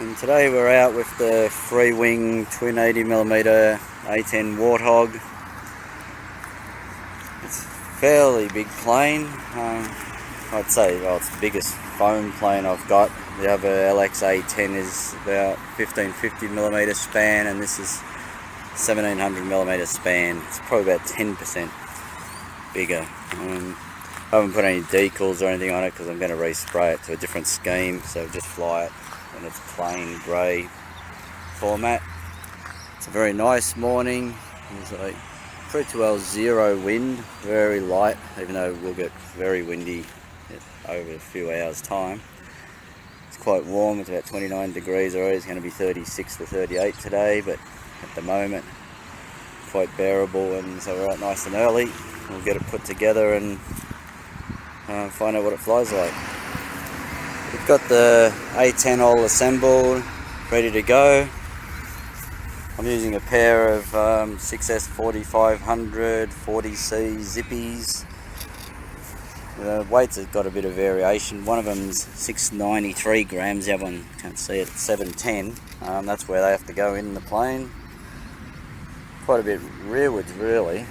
And today we're out with the Freewing twin 80mm A-10 Warthog. It's a fairly big plane. I'd say it's the biggest foam plane I've got. The other LX A-10 is about 1550mm span, and this is 1700mm span. It's probably about 10% bigger. I haven't put any decals or anything on it because I'm going to respray it to a different scheme, so just fly it in its plain grey format. It's a very nice morning. There's like pretty well zero wind, very light, even though we'll get very windy over a few hours time. It's quite warm, it's about 29 degrees already. It's going to be 36 to 38 today, but at the moment quite bearable, and so we're out nice and early. We'll get it put together and find out what it flies like. We've got the A-10 all assembled, ready to go. I'm using a pair of 6S 4500 40C Zippies. The weights have got a bit of variation. One of them's 693 grams, the other one, can't see it, 710. That's where they have to go in the plane. Quite a bit rearwards really.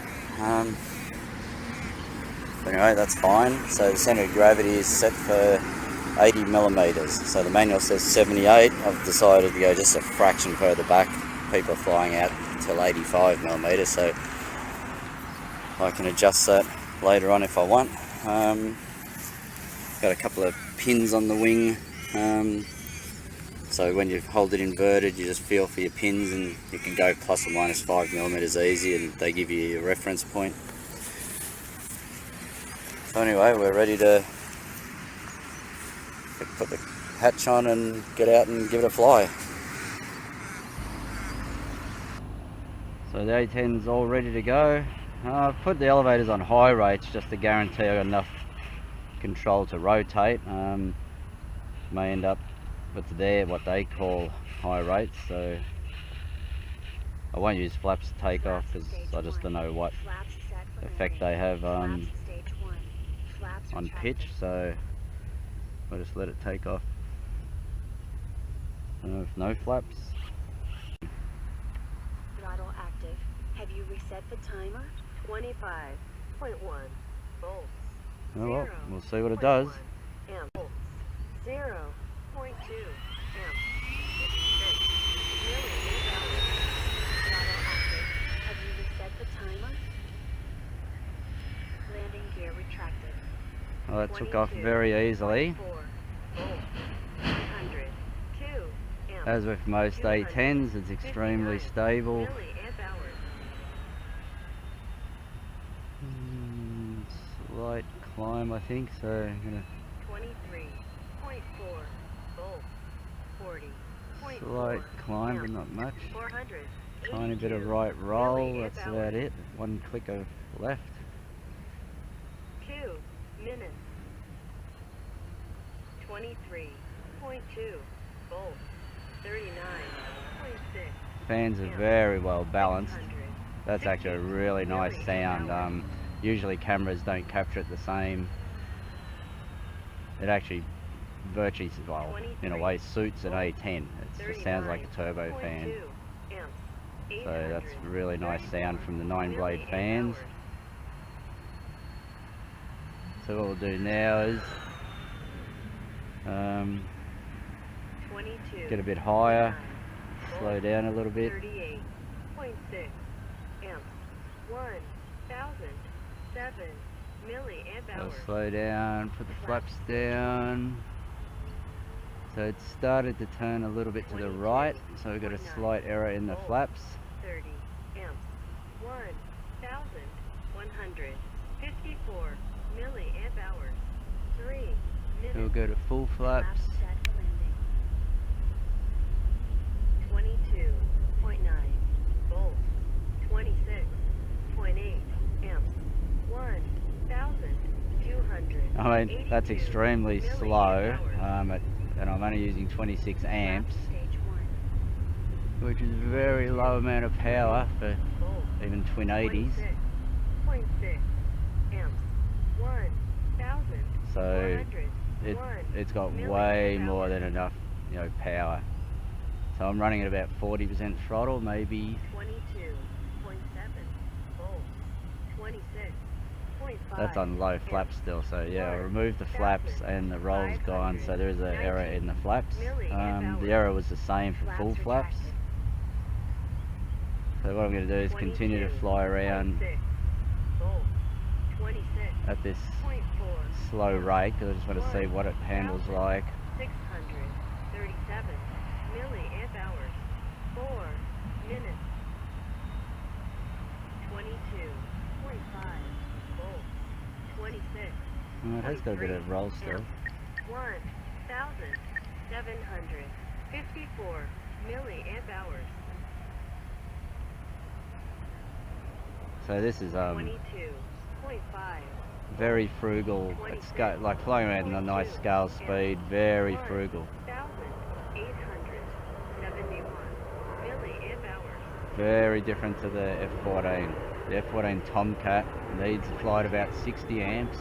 Anyway, that's fine. So the centre of gravity is set for 80mm. So the manual says 78. I've decided to go just a fraction further back. People are flying out till 85mm, so I can adjust that later on if I want. Got a couple of pins on the wing, so when you hold it inverted you just feel for your pins, and you can go plus or minus 5mm easy, and they give you a reference point. So anyway, we're ready to put the hatch on and get out and give it a fly. So the A-10's all ready to go. I've put the elevators on high rates just to guarantee I've got enough control to rotate. May end up with what they call high rates, so I won't use flaps to take off because I just don't know what effect they have on pitch, so I'll just let it take off with no flaps. Throttle active. Have you reset the timer? 25.1 volts. Oh well, we'll see what it does. Amps. 0.2 amps. 56 Throttle active. Have you reset the timer? Landing gear retracted. Well, that took off very easily. As with most A-10s, it's extremely stable. Slight climb, I think, so I'm gonna 23.4 volts, 40.4 slight climb, but not much. 400. Tiny bit of right roll, that's about it. One click of left. 2 minutes. 23.2 volts, 39.6. Fans are very well balanced. That's actually a really nice sound. Usually cameras don't capture it the same. It actually virtually, well, in a way suits an A-10. It just sounds like a turbo fan. So that's really nice sound from the 9-blade fans. So what we'll do now is get a bit higher, slow down a little bit. 38.6 amps, 1007 milliamp hours. So slow down, put the flaps down. So it started to turn a little bit to the right, so we've got a slight error in the flaps. 30 amps, 1154 milliamp hours. 3 minutes. We'll go to full flaps. 22.9 volts, 26.8 amps, 1,200. I mean, that's extremely slow, and I'm only using 26 amps, which is a very low amount of power for even twin 80s. 26.6 amps, 1,000. So it's got way more than enough, power So I'm running at about 40% throttle, maybe. 22.7 volts. 26.5. That's on low flaps still, so yeah, I removed the flaps and the roll's gone, so there is an error in the flaps. The error was the same for full flaps. So what I'm going to do is continue to fly around at this slow rate, because I just want to see what it handles like. 637 milliamp hours. 4 minutes. 22.5 volts. 26. It has got a bit of roll still. 1,754 milliamp hours. So this is 22.5. very frugal. It's got, like flying around in a nice scale speed, very frugal. 1,871 milliamp hours. Very different to the F-14. The F-14 Tomcat needs to fly at about 60 amps.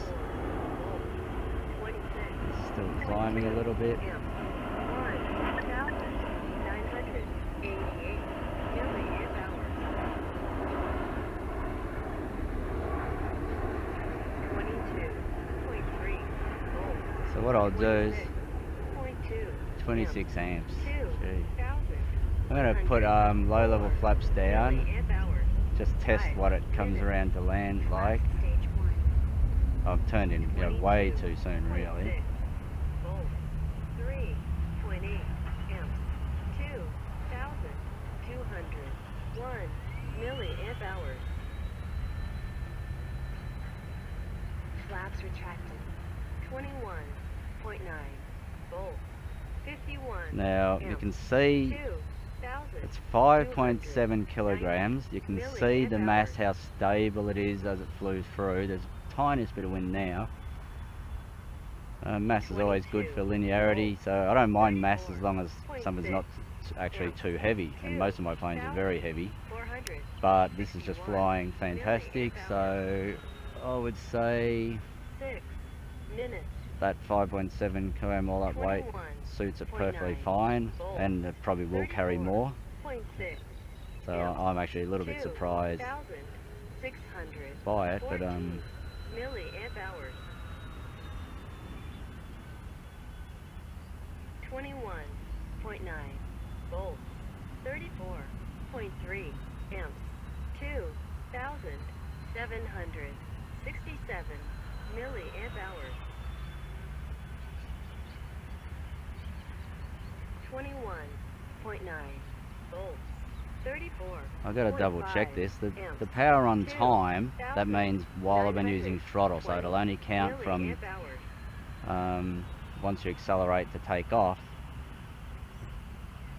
It's still climbing a little bit. 1,988 milliamp hours. 22.3 volts. So what I'll do is 0.2 26 amps. Gee. 2,000 I'm going to put low level flaps down, milliamp hours. just test what it comes around to land like. Stage 1. I've turned in way too soon really. 3.8 amps. 2,201 milliamp hours. Flaps retracted. 21.9 volts. 51. Now you can see 2,000 it's 5.7 kilograms. You can see the mass, how stable it is as it flew through. There's the tiniest bit of wind now. Mass is always good for linearity, so I don't mind mass as long as something's not actually too heavy, and most of my planes are very heavy. But this is just flying fantastic, so I would say 6 minutes. that 5.7 kilogram all up weight suits it perfectly fine, and it probably will carry more. 0.6 So I'm actually a little bit surprised 2,600 by it, but milliamp hours. 21.9 volts. 34.3 amps. 2,767 milliamp hours. 21.9 volts. 34. I've got to double check this. The power on time, that means while I've been using throttle, so it'll only count from once you accelerate to take off.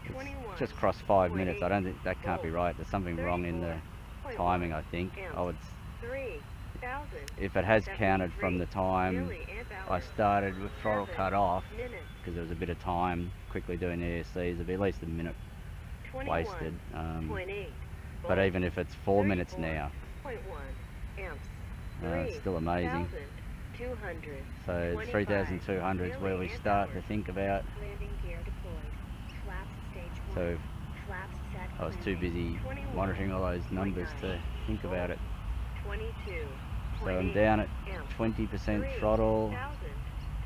It's just crossed 5 minutes. I don't think that can't be right. There's something wrong in the timing, I think. If it has counted from the time I started with throttle cut off, because there was a bit of time quickly doing the ESCs, there'll be at least a minute wasted. But even if it's 4 minutes now, it's still amazing. So 3,200 is where we start to think about. So I was too busy monitoring all those numbers to think about it. So I'm down at 20% throttle.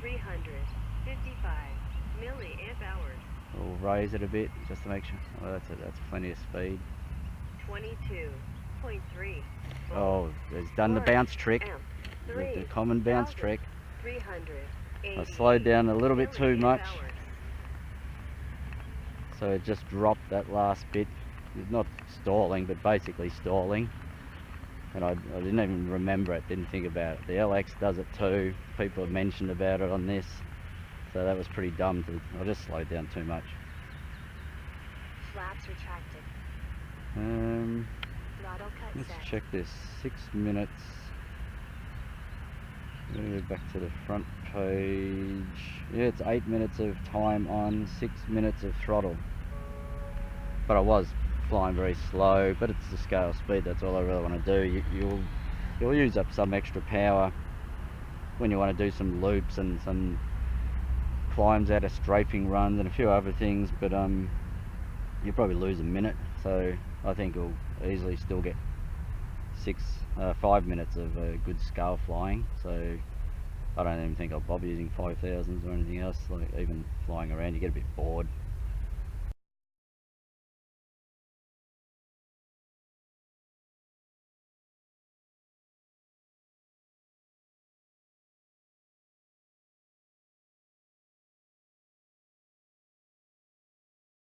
355 milliamp hours. We'll raise it a bit just to make sure. Oh, that's plenty of speed. 22.3. Oh, it's done the bounce trick, the common bounce trick. I slowed down a little bit too much, so it just dropped that last bit. It's not stalling, but basically stalling. And I didn't even remember it, didn't think about it. The LX does it too. People have mentioned about it on this, so that was pretty dumb. I just slowed down too much. Flaps retracted. Throttle cut Let's set. check this. 6 minutes. Go back to the front page. Yeah, it's 8 minutes of time on, 6 minutes of throttle. But I was flying very slow, but it's the scale speed, that's all I really want to do. You'll use up some extra power when you want to do some loops and some climbs out of strafing runs and a few other things, but you'll probably lose a minute. So I think you'll easily still get 5 minutes of good scale flying. So I don't even think I'll bother using 5000s or anything else. Like even flying around, you get a bit bored.